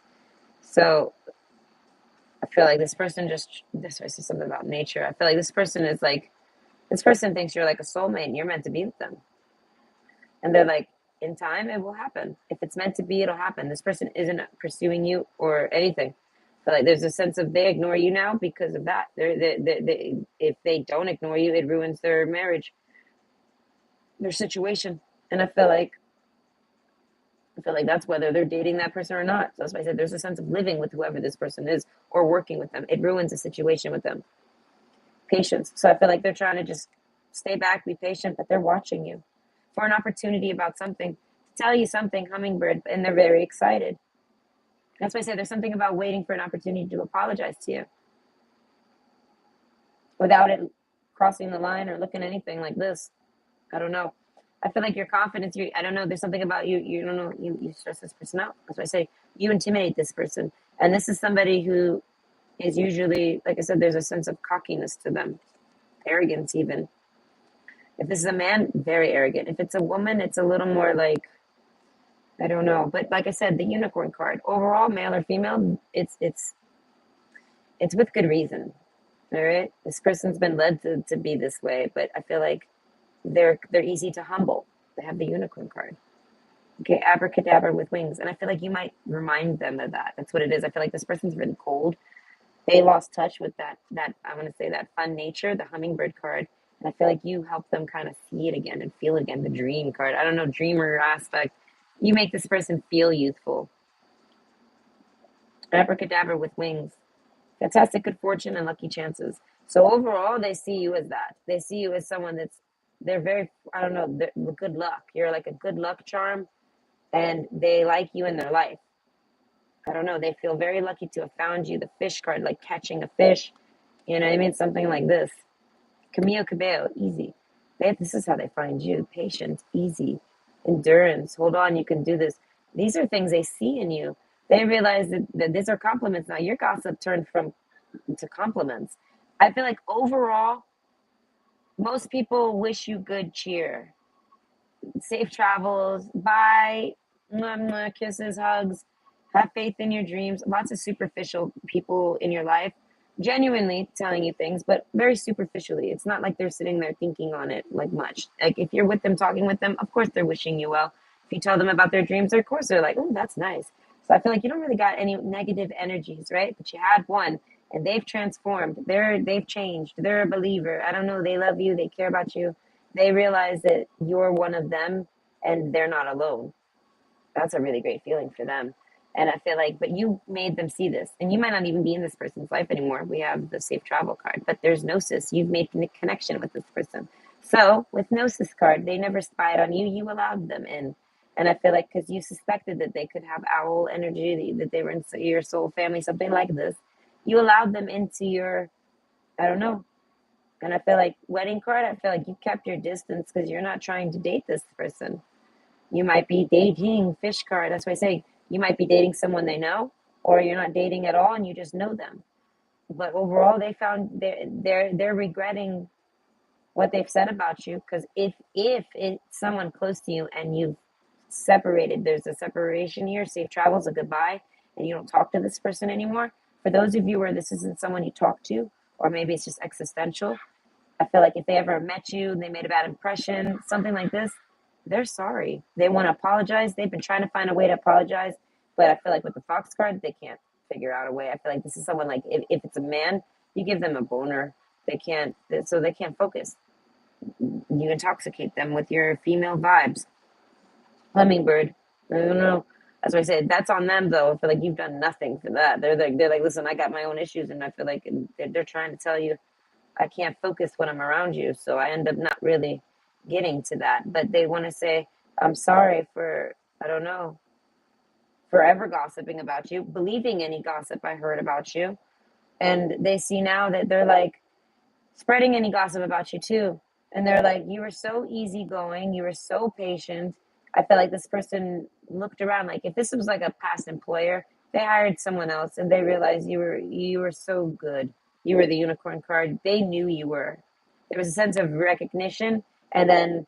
So I feel like this person this I see something about nature. I feel like this person thinks you're like a soulmate and you're meant to be with them. And they're like, in time, it will happen. If it's meant to be, it'll happen. This person isn't pursuing you or anything. But like, there's a sense of they ignore you now because of that. If they don't ignore you, it ruins their marriage, their situation. And I feel like that's whether they're dating that person or not. So that's why I said there's a sense of living with whoever this person is or working with them. It ruins the situation with them. Patience. So I feel like they're trying to just stay back, be patient, but they're watching you for an opportunity about something, to tell you something, hummingbird, and they're very excited. That's why I say there's something about waiting for an opportunity to apologize to you without it crossing the line or looking anything like this. I don't know. I feel like your confidence, I don't know, there's something about you, you don't know, you stress this person out. That's why I say you intimidate this person. And this is somebody who is usually, like I said, there's a sense of cockiness to them, arrogance even. If this is a man, very arrogant. If it's a woman, it's a little more like, I don't know. But like I said, the unicorn card, overall, male or female, it's with good reason. All right. This person's been led to be this way, but I feel like they're easy to humble. They have the unicorn card. Okay, abracadabra with wings. And I feel like you might remind them of that. That's what it is. I feel like this person's really cold. They lost touch with that I want to say that fun nature, the hummingbird card. And I feel like you help them kind of see it again and feel again. The dream card. I don't know, dreamer aspect. You make this person feel youthful. Abracadabra with wings. Fantastic good fortune and lucky chances. So overall, they see you as that. They see you as someone they're very, I don't know, good luck. You're like a good luck charm, and they like you in their life. I don't know. They feel very lucky to have found you. The fish card, like catching a fish. You know what I mean? Something like this. Camille Cabello, easy. This is how they find you. Patience, easy. Endurance. Hold on, you can do this. These are things they see in you. They realize that these are compliments now. Your gossip turned from to compliments. I feel like overall, most people wish you good cheer, safe travels, bye, mwah, mwah, kisses, hugs, have faith in your dreams. Lots of superficial people in your life, genuinely telling you things, but very superficially. It's not like they're sitting there thinking on it like much. Like if you're with them, talking with them, of course they're wishing you well. If you tell them about their dreams, of course they're like, oh, that's nice. So I feel like you don't really got any negative energies, right? But you had one, and they've transformed. They've changed. They're a believer. I don't know. They love you. They care about you. They realize that you're one of them and they're not alone. That's a really great feeling for them. And I feel like, but you made them see this, and you might not even be in this person's life anymore. We have the safe travel card, but there's gnosis. You've made a connection with this person. So with gnosis card, they never spied on you. You allowed them in. And I feel like because you suspected that they could have owl energy, that they were in your soul family, something like this, you allowed them into your, I don't know, and I feel like wedding card, I feel like you kept your distance because you're not trying to date this person. You might be dating fish card. That's why I say you might be dating someone they know, or you're not dating at all and you just know them. But overall, they found they're regretting what they've said about you because if it's someone close to you and you've separated, there's a separation here. Safe travels, a goodbye, and you don't talk to this person anymore. For those of you where this isn't someone you talk to, or maybe it's just existential, I feel like if they ever met you and they made a bad impression, something like this, they're sorry. They want to apologize. They've been trying to find a way to apologize, but I feel like with the Fox card, they can't figure out a way. I feel like this is someone like if it's a man, you give them a boner. They can't, so they can't focus. You intoxicate them with your female vibes. Hummingbird. I don't know. That's why I said that's on them though. I feel like you've done nothing for that. They're like, listen, I got my own issues, and I feel like they're trying to tell you I can't focus when I'm around you. So I end up not really getting to that. But they want to say, I'm sorry for, I don't know, forever gossiping about you, believing any gossip I heard about you. And they see now that they're like spreading any gossip about you too. And they're like, you were so easygoing, you were so patient. I felt like this person looked around like if this was like a past employer, they hired someone else and they realized you were so good. You were the unicorn card. They knew you were. There was a sense of recognition and then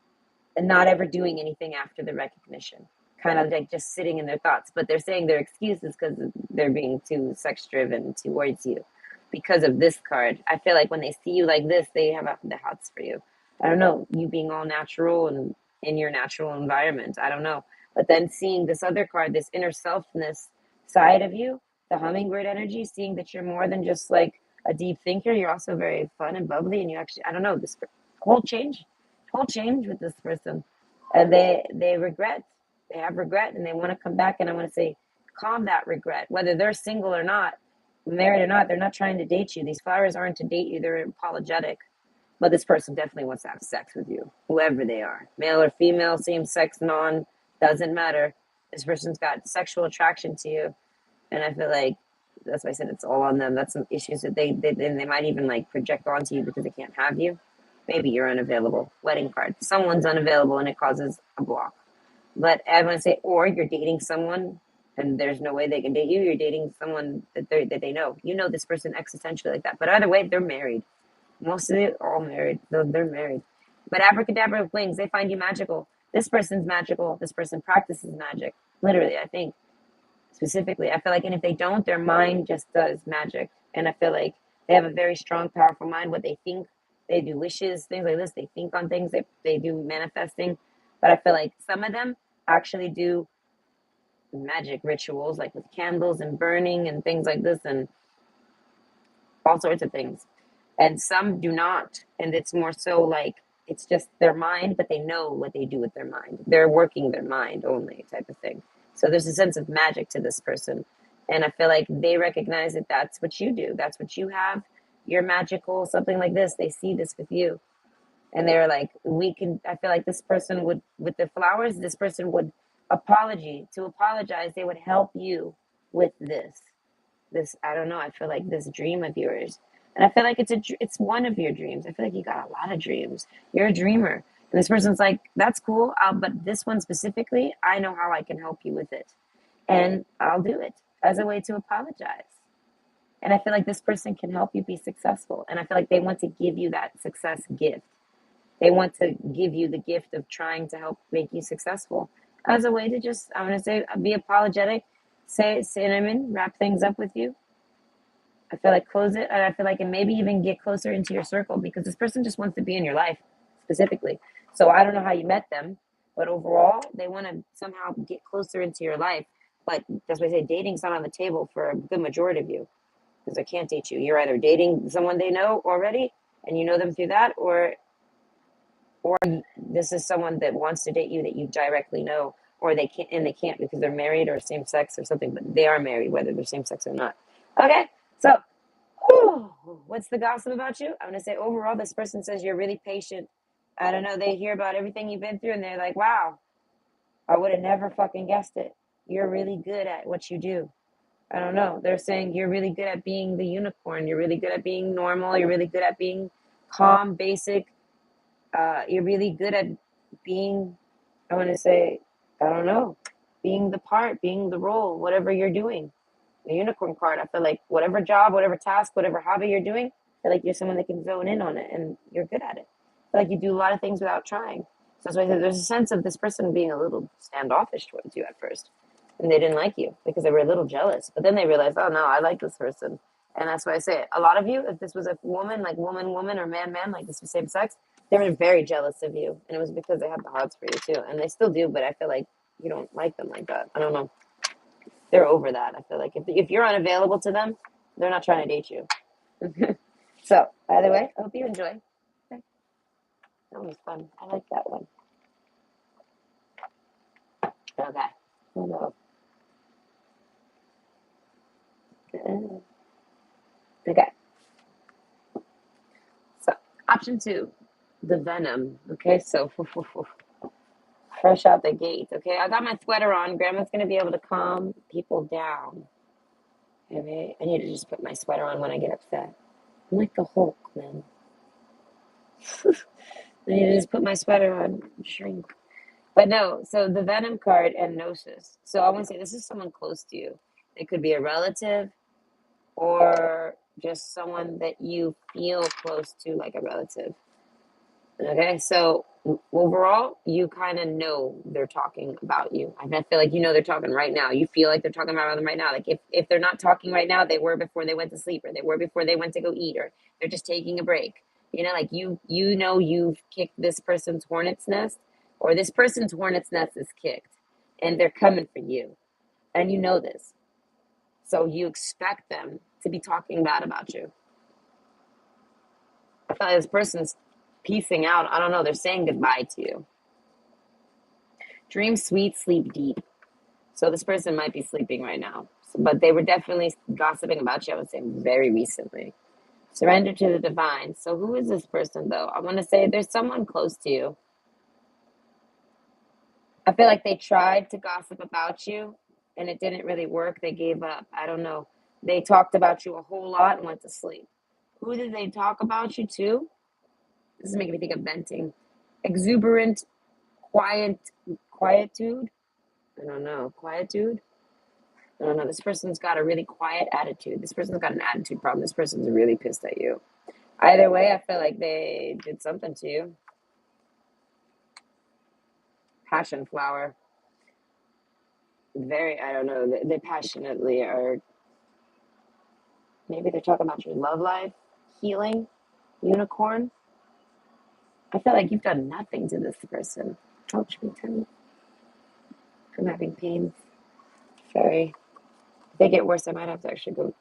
not ever doing anything after the recognition. Kind of like just sitting in their thoughts. But they're saying their excuses because they're being too sex driven towards you because of this card. I feel like when they see you like this, they have the hots for you. I don't know, you being all natural and in your natural environment. I don't know. But then seeing this other card, this inner selfness side of you, the hummingbird energy, seeing that you're more than just like a deep thinker, you're also very fun and bubbly, and you actually, I don't know, this whole change, whole change with this person. And they regret, they have regret, and they want to come back. And I want to say, calm that regret, whether they're single or not, married or not, they're not trying to date you. These flowers aren't to date you, they're apologetic. But this person definitely wants to have sex with you, whoever they are, male or female, same sex, non, doesn't matter. This person's got sexual attraction to you, and I feel like that's why I said it's all on them. That's some issues that they might even like project onto you because they can't have you. Maybe you're unavailable. Wedding card. Someone's unavailable and it causes a block. But I want to say, or you're dating someone and there's no way they can date you. You're dating someone that they know. You know this person existentially like that. But either way, they're married. Most of it all married. They're married. But abracadabra with wings, they find you magical. This person's magical. This person practices magic. Literally, I think specifically. I feel like, and if they don't, their mind just does magic. And I feel like they have a very strong, powerful mind. What they think, they do wishes, things like this. They think on things, they do manifesting. But I feel like some of them actually do magic rituals, like with candles and burning and things like this. And all sorts of things. And some do not. And it's more so like it's just their mind, but they know what they do with their mind. They're working their mind only, type of thing. So there's a sense of magic to this person. And I feel like they recognize that that's what you do. That's what you have. You're magical, something like this. They see this with you. And they're like, we can, I feel like this person would, with the flowers, this person would to apologize. They would help you with this, I don't know, I feel like this dream of yours. And I feel like it's one of your dreams. I feel like you got a lot of dreams. You're a dreamer. And this person's like, that's cool, but this one specifically, I know how I can help you with it. And I'll do it as a way to apologize. And I feel like this person can help you be successful. And I feel like they want to give you that success gift. They want to give you the gift of trying to help make you successful as a way to just, I'm going to say, be apologetic, say cinnamon, wrap things up with you. I feel like close it, and I feel like and maybe even get closer into your circle because this person just wants to be in your life specifically. So I don't know how you met them, but overall, they want to somehow get closer into your life. But that's why I say dating's not on the table for a good majority of you because I can't date you. You're either dating someone they know already and you know them through that, or this is someone that wants to date you that you directly know, or they can't because they're married or same sex or something, but they are married whether they're same sex or not. Okay, so what's the gossip about you? I'm gonna say overall, this person says you're really patient. I don't know. They hear about everything you've been through, and they're like, "Wow, I would have never fucking guessed it. You're really good at what you do." I don't know. They're saying you're really good at being the unicorn. You're really good at being normal. You're really good at being calm, basic. You're really good at being, I want to say, I don't know, being the part, being the role, whatever you're doing. The unicorn card, I feel like whatever job, whatever task, whatever hobby you're doing, I feel like you're someone that can zone in on it and you're good at it. I feel like you do a lot of things without trying. So that's why I said there's a sense of this person being a little standoffish towards you at first. And they didn't like you because they were a little jealous. But then they realized, oh no, I like this person. And that's why I say it. A lot of you, if this was a woman, like woman, woman, or man, man, like this was same sex, they were very jealous of you. And it was because they had the hots for you too. And they still do, but I feel like you don't like them like that. I don't know. They're over that. I feel like if you're unavailable to them, they're not trying to date you. So, by the way, I hope you enjoy. Okay. That was fun. I like that one. Okay. Hold on. Okay. So, option 2, the venom. Okay, so fresh out the gate. Okay, I got my sweater on. Grandma's gonna be able to calm people down. Okay, I need to just put my sweater on when I get upset. I'm like the Hulk, man. I need to just put my sweater on, shrink. But no, so the venom card and gnosis. So I want to say this is someone close to you. It could be a relative or just someone that you feel close to, like a relative. Okay, so overall, you kind of know they're talking about you. I feel like you know they're talking right now. You feel like they're talking about them right now. Like if they're not talking right now, they were before they went to sleep, or they were before they went to go eat, or they're just taking a break. You know, like you know you've kicked this person's hornet's nest, or this person's hornet's nest is kicked, and they're coming for you, and you know this, so you expect them to be talking bad about you. I feel like this person's piecing out. I don't know. They're saying goodbye to you. Dream sweet, sleep deep. So this person might be sleeping right now, but they were definitely gossiping about you, I would say, very recently. Surrender to the divine. So who is this person, though? I want to say there's someone close to you. I feel like they tried to gossip about you, and it didn't really work. They gave up. I don't know. They talked about you a whole lot and went to sleep. Who did they talk about you to? This is making me think of venting. Exuberant, quiet, quietude. I don't know. Quietude. I don't know. This person's got a really quiet attitude. This person's got an attitude problem. This person's really pissed at you. Either way, I feel like they did something to you. Passion flower. Very, I don't know. They passionately are. Maybe they're talking about your love life, healing, unicorn. I feel like you've done nothing to this person. Ouch, me too. I'm having pains. Sorry. If they get worse, I might have to actually go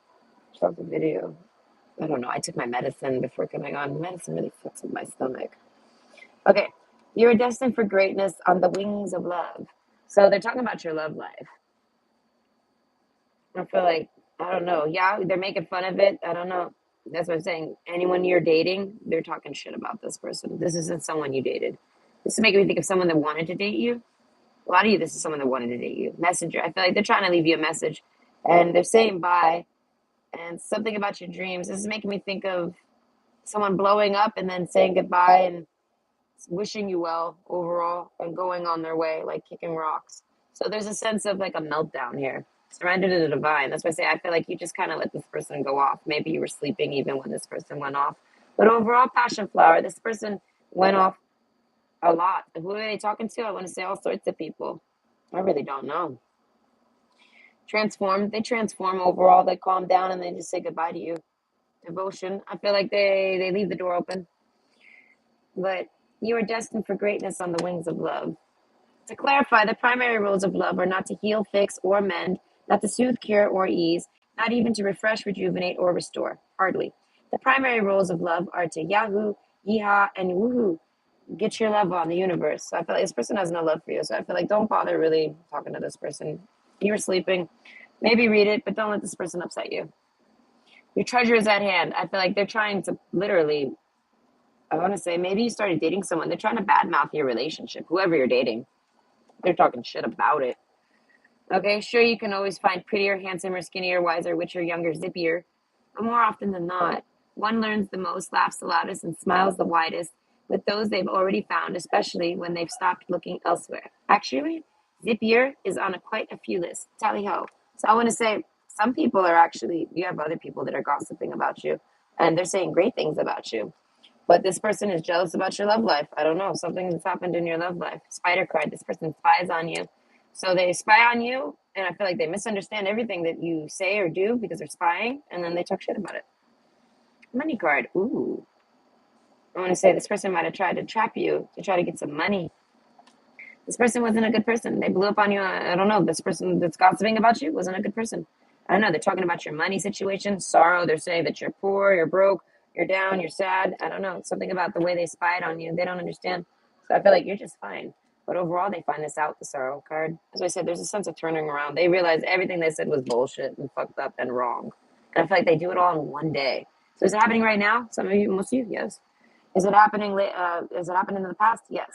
stop the video. I don't know. I took my medicine before coming on. Medicine really fucks with my stomach. Okay. You are destined for greatness on the wings of love. So they're talking about your love life. I feel like, I don't know. Yeah, they're making fun of it. I don't know. That's what I'm saying. Anyone you're dating, they're talking shit about this person. This isn't someone you dated. This is making me think of someone that wanted to date you. A lot of you, this is someone that wanted to date you. Messenger. I feel like they're trying to leave you a message and they're saying bye and something about your dreams. This is making me think of someone blowing up and then saying goodbye and wishing you well overall and going on their way, like kicking rocks. So there's a sense of like a meltdown here. Surrender to the divine. That's why I say I feel like you just kind of let this person go off. Maybe you were sleeping even when this person went off. But overall, passion flower, this person went off a lot. Who are they talking to? I want to say all sorts of people. I really don't know. Transform. They transform overall. They calm down and they just say goodbye to you. Devotion. I feel like they leave the door open. But you are destined for greatness on the wings of love. To clarify, the primary rules of love are not to heal, fix, or mend, not to soothe, cure, or ease, not even to refresh, rejuvenate, or restore. Hardly. The primary rules of love are to Yahoo, Yeehaw, and Woohoo. Get your love on the universe. So I feel like this person has no love for you. So I feel like don't bother really talking to this person. You were sleeping. Maybe read it, but don't let this person upset you. Your treasure is at hand. I feel like they're trying to literally, I want to say, maybe you started dating someone. They're trying to badmouth your relationship, whoever you're dating. They're talking shit about it. Okay, sure, you can always find prettier, handsomer, skinnier, wiser, richer, younger, zippier. But more often than not, one learns the most, laughs the loudest, and smiles the widest with those they've already found, especially when they've stopped looking elsewhere. Actually, zippier is on quite a few lists. Tally ho. So I want to say some people are actually, you have other people that are gossiping about you, and they're saying great things about you. But this person is jealous about your love life. I don't know. Something that's happened in your love life. Spider card. This person spies on you. So they spy on you, and I feel like they misunderstand everything that you say or do because they're spying, and then they talk shit about it. Money card. Ooh. I want to say this person might have tried to trap you to try to get some money. This person wasn't a good person. They blew up on you. I don't know. This person that's gossiping about you wasn't a good person. I don't know. They're talking about your money situation, sorrow. They're saying that you're poor, you're broke, you're down, you're sad. I don't know. Something about the way they spied on you. They don't understand. So I feel like you're just fine. But overall, they find this out, the sorrow card. As I said, there's a sense of turning around. They realize everything they said was bullshit and fucked up and wrong. And I feel like they do it all in one day. So is it happening right now? Some of you, most of you, yes. Is it happening? Is it happening in the past? Yes.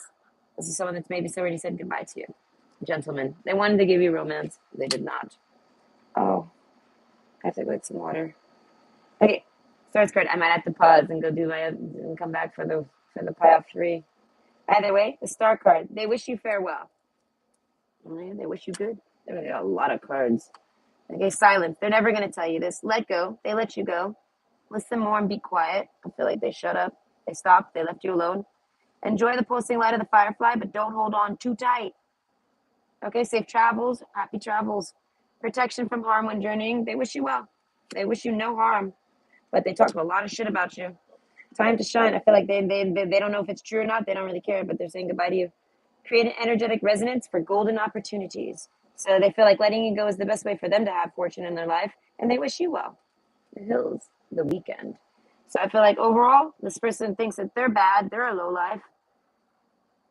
This is someone that's maybe already said goodbye to you. Gentlemen. They wanted to give you romance. They did not. Oh, I have to go get some water. Okay. Source card. I might have to pause and go do my and come back for the pile 3. Either way, the star card. They wish you farewell. They wish you good. There are a lot of cards. Okay, silence. They're never gonna tell you this. Let go. They let you go. Listen more and be quiet. I feel like they shut up. They stopped. They left you alone. Enjoy the pulsing light of the firefly, but don't hold on too tight. Okay, safe travels, happy travels. Protection from harm when journeying. They wish you well. They wish you no harm, but they talk a lot of shit about you. Time to shine. I feel like they don't know if it's true or not. They don't really care, but they're saying goodbye to you. Create an energetic resonance for golden opportunities. So they feel like letting you go is the best way for them to have fortune in their life, and they wish you well. The hills, the weekend. So I feel like overall, this person thinks that they're bad, they're a low life,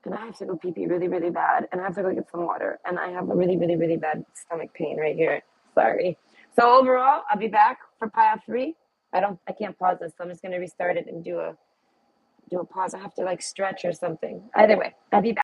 and I have to go pee pee really, really bad, and I have to go get some water, and I have a really, really, really bad stomach pain right here. Sorry. So overall, I'll be back for pile 3. I can't pause this, so I'm just gonna restart it and do a pause. I have to like stretch or something. Either way, I'll be back.